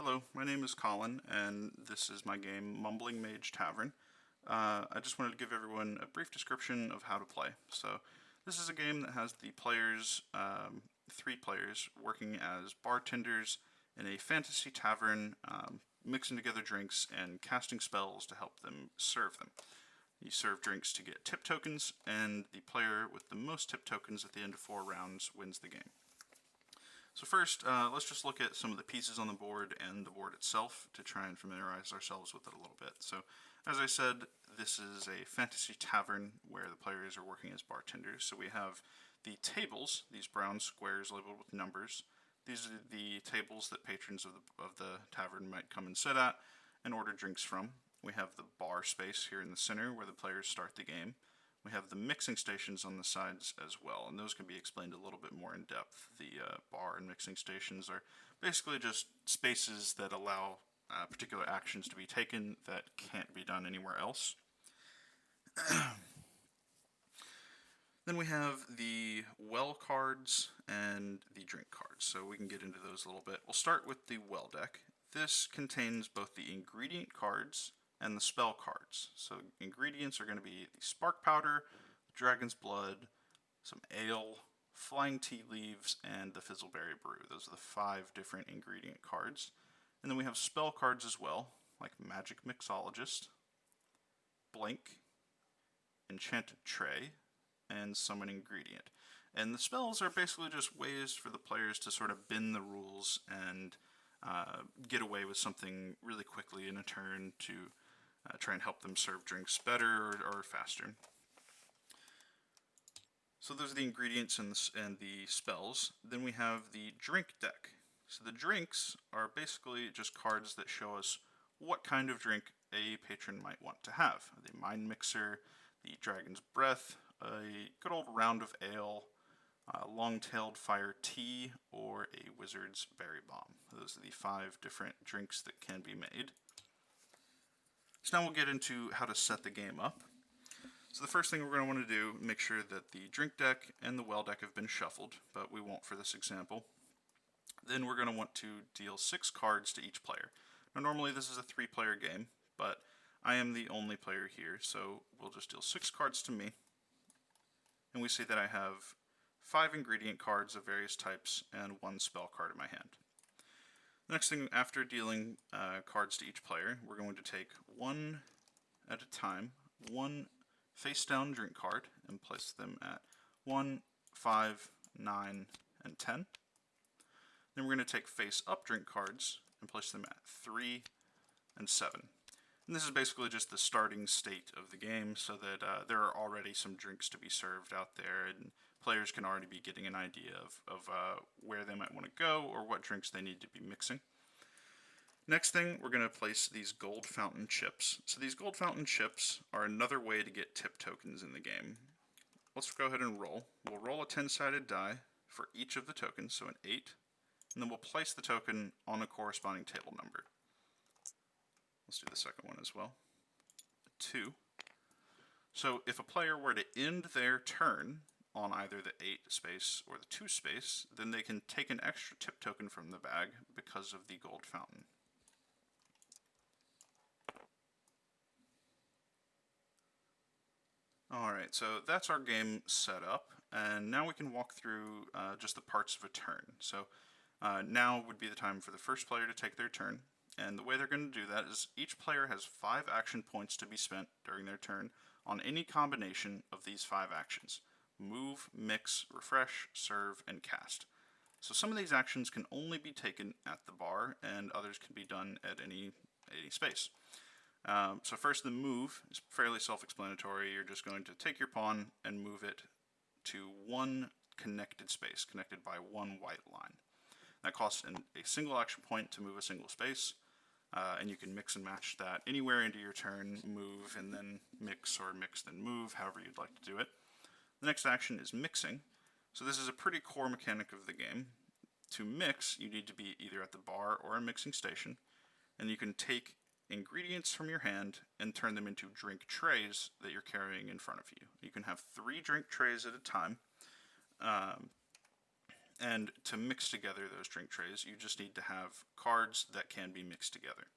Hello, my name is Colin, and this is my game Mumbling Mage Tavern. I just wanted to give everyone a brief description of how to play. So, this is a game that has the players, three players, working as bartenders in a fantasy tavern, mixing together drinks and casting spells to help them serve them. You serve drinks to get tip tokens, and the player with the most tip tokens at the end of 4 rounds wins the game. So first, let's just look at some of the pieces on the board and the board itself to try and familiarize ourselves with it a little bit. So, as I said, this is a fantasy tavern where the players are working as bartenders. So we have the tables, these brown squares labeled with numbers. These are the tables that patrons of the tavern might come and sit at and order drinks from. We have the bar space here in the center where the players start the game. We have the mixing stations on the sides as well, and those can be explained a little bit more in depth. The bar and mixing stations are basically just spaces that allow particular actions to be taken that can't be done anywhere else. Then we have the well cards and the drink cards, so we can get into those a little bit. We'll start with the well deck. This contains both the ingredient cards and the spell cards. So ingredients are going to be the spark powder, dragon's blood, some ale, flying tea leaves, and the fizzleberry brew. Those are the 5 different ingredient cards. And then we have spell cards as well, like magic mixologist, blink, enchanted tray, and summon ingredient. And the spells are basically just ways for the players to sort of bend the rules and get away with something really quickly in a turn to try and help them serve drinks better or faster. So those are the ingredients and the spells. Then we have the drink deck. So the drinks are basically just cards that show us what kind of drink a patron might want to have. The Mind Mixer, the Dragon's Breath, a good old round of ale, long-tailed fire tea, or a wizard's berry bomb. Those are the 5 different drinks that can be made. So now we'll get into how to set the game up. So the first thing we're going to want to do, make sure that the drink deck and the well deck have been shuffled, but we won't for this example. Then we're going to want to deal 6 cards to each player. Now normally this is a 3-player game, but I am the only player here, so we'll just deal 6 cards to me. And we see that I have 5 ingredient cards of various types and 1 spell card in my hand. Next thing, after dealing cards to each player, we're going to take one at a time, 1 face-down drink card, and place them at 1, 5, 9, and 10. Then we're going to take face-up drink cards and place them at 3 and 7. And this is basically just the starting state of the game, so that there are already some drinks to be served out there, and players can already be getting an idea of where they might want to go or what drinks they need to be mixing. Next thing, we're going to place these gold fountain chips. So these gold fountain chips are another way to get tip tokens in the game. Let's go ahead and roll. We'll roll a 10-sided die for each of the tokens, so an 8, and then we'll place the token on a corresponding table number. Let's do the second one as well. 2. So if a player were to end their turn on either the 8 space or the 2 space, then they can take an extra tip token from the bag because of the gold fountain. Alright, so that's our game set up, and now we can walk through just the parts of a turn. So now would be the time for the first player to take their turn, and the way they're going to do that is each player has 5 action points to be spent during their turn on any combination of these 5 actions. Move, mix, refresh, serve, and cast. So some of these actions can only be taken at the bar, and others can be done at any space. So first, the move is fairly self-explanatory. You're just going to take your pawn and move it to 1 connected space, connected by 1 white line. That costs a single action point to move a single space, and you can mix and match that anywhere into your turn, move and then mix, or mix then move, however you'd like to do it. The next action is mixing. So this is a pretty core mechanic of the game. To mix, you need to be either at the bar or a mixing station, and you can take ingredients from your hand and turn them into drink trays that you're carrying in front of you. You can have 3 drink trays at a time, And to mix together those drink trays, you just need to have cards that can be mixed together.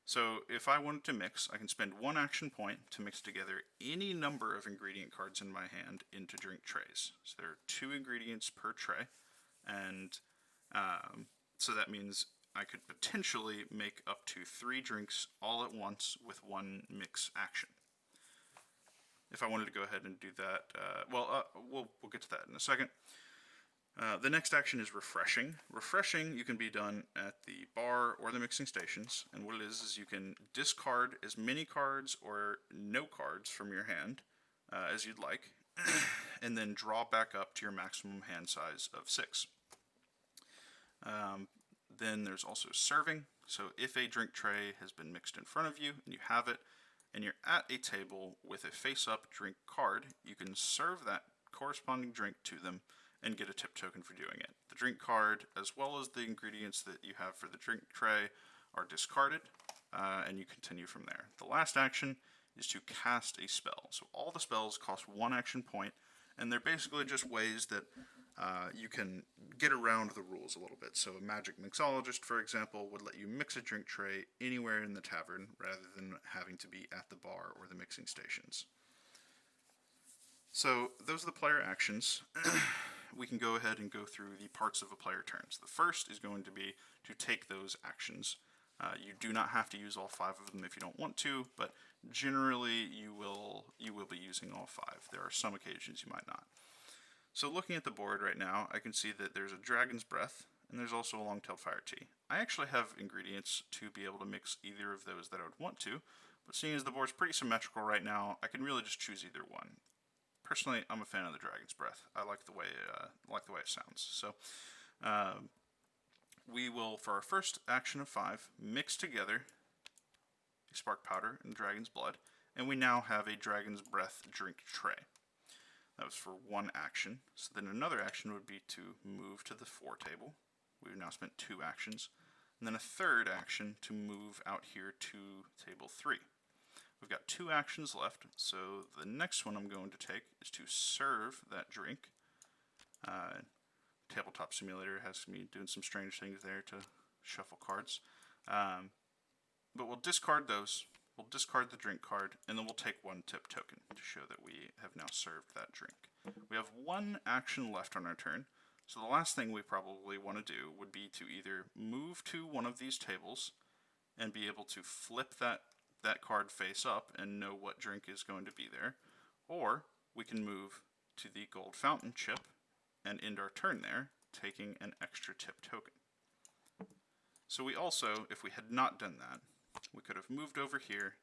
So if I wanted to mix, I can spend 1 action point to mix together any number of ingredient cards in my hand into drink trays. So there are 2 ingredients per tray, and so that means I could potentially make up to 3 drinks all at once with 1 mix action. If I wanted to go ahead and do that, we'll get to that in a second. The next action is refreshing. Refreshing, you can be done at the bar or the mixing stations, and what it is you can discard as many cards or no cards from your hand as you'd like, and then draw back up to your maximum hand size of 6. Then there's also serving. So if a drink tray has been mixed in front of you and you have it, and you're at a table with a face-up drink card, you can serve that corresponding drink to them and get a tip token for doing it. The drink card, as well as the ingredients that you have for the drink tray, are discarded, and you continue from there. The last action is to cast a spell. So all the spells cost 1 action point, and they're basically just ways that you can get around the rules a little bit. So a magic mixologist, for example, would let you mix a drink tray anywhere in the tavern rather than having to be at the bar or the mixing stations. So those are the player actions. We can go ahead and go through the parts of a player turns. The first is going to be to take those actions. You do not have to use all 5 of them if you don't want to, but generally you will be using all 5. There are some occasions you might not. So looking at the board right now, I can see that there's a Dragon's Breath, and there's also a Long-tailed Fire Tea. I actually have ingredients to be able to mix either of those that I would want to, but seeing as the board's pretty symmetrical right now, I can really just choose either one. Personally, I'm a fan of the Dragon's Breath. I like the way it sounds. So we will, for our first action of 5, mix together a Spark Powder and Dragon's Blood, and we now have a Dragon's Breath drink tray. That was for 1 action. So then another action would be to move to the 4 table. We've now spent 2 actions. And then a third action to move out here to table 3. We've got 2 actions left, so the next one I'm going to take is to serve that drink. Tabletop Simulator has me doing some strange things there to shuffle cards. But we'll discard those. We'll discard the drink card, and then we'll take 1 tip token to show that we have now served that drink. We have 1 action left on our turn, so the last thing we probably want to do would be to either move to one of these tables and be able to flip that card face up and know what drink is going to be there, or we can move to the gold fountain chip and end our turn there, taking an extra tip token. So we also, if we had not done that, we could have moved over here,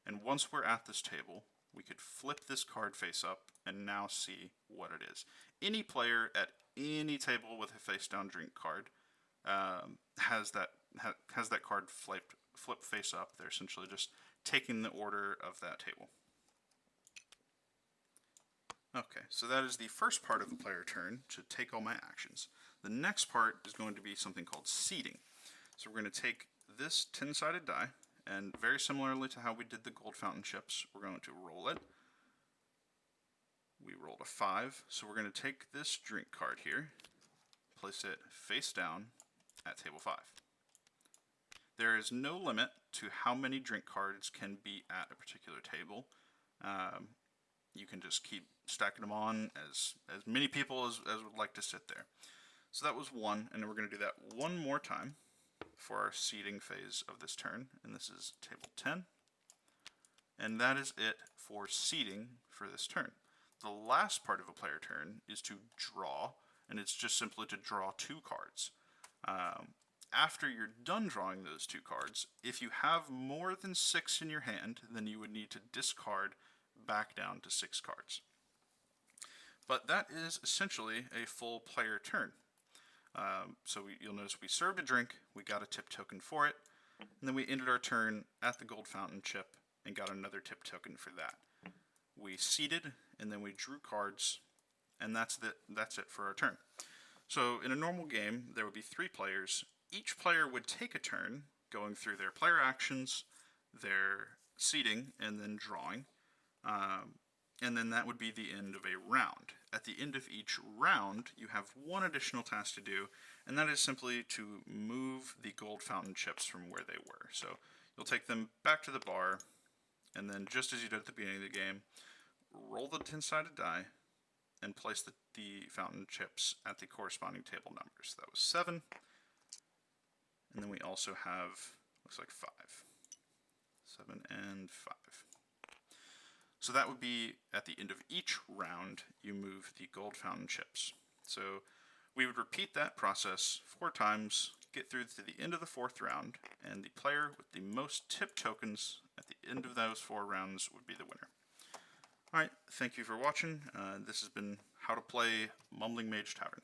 and once we're at this table, we could flip this card face up and now see what it is. Any player at any table with a face down drink card has that card flip face up. They're essentially just taking the order of that table. Okay, so that is the first part of the player turn, to take all my actions. The next part is going to be something called seeding. So we're going to take this 10-sided die, and very similarly to how we did the gold fountain chips, we're going to roll it. We rolled a 5, so we're going to take this drink card here, place it face down at table 5. There is no limit to how many drink cards can be at a particular table. You can just keep stacking them on as many people as would like to sit there. So that was 1, and we're going to do that 1 more time for our seeding phase of this turn, and this is table 10. And that is it for seeding for this turn. The last part of a player turn is to draw, and it's just simply to draw 2 cards. After you're done drawing those 2 cards, if you have more than 6 in your hand, then you would need to discard back down to 6 cards. But that is essentially a full player turn. So you'll notice we served a drink, we got a tip token for it, and then we ended our turn at the gold fountain chip and got another tip token for that. We seeded, and then we drew cards, and that's it for our turn. So in a normal game, there would be 3 players. Each player would take a turn going through their player actions, their seeding, and then drawing. And then that would be the end of a round. at the end of each round, you have one additional task to do, and that is simply to move the gold fountain chips from where they were. So you'll take them back to the bar, and then just as you did at the beginning of the game, roll the 10-sided die and place the fountain chips at the corresponding table numbers. That was 7, and then we also have, looks like 5. 7 and 5. So that would be at the end of each round, you move the gold fountain chips. So we would repeat that process 4 times, get through to the end of the 4th round, and the player with the most tip tokens at the end of those 4 rounds would be the winner. Alright, thank you for watching. This has been How to Play Mumbling Mage Tavern.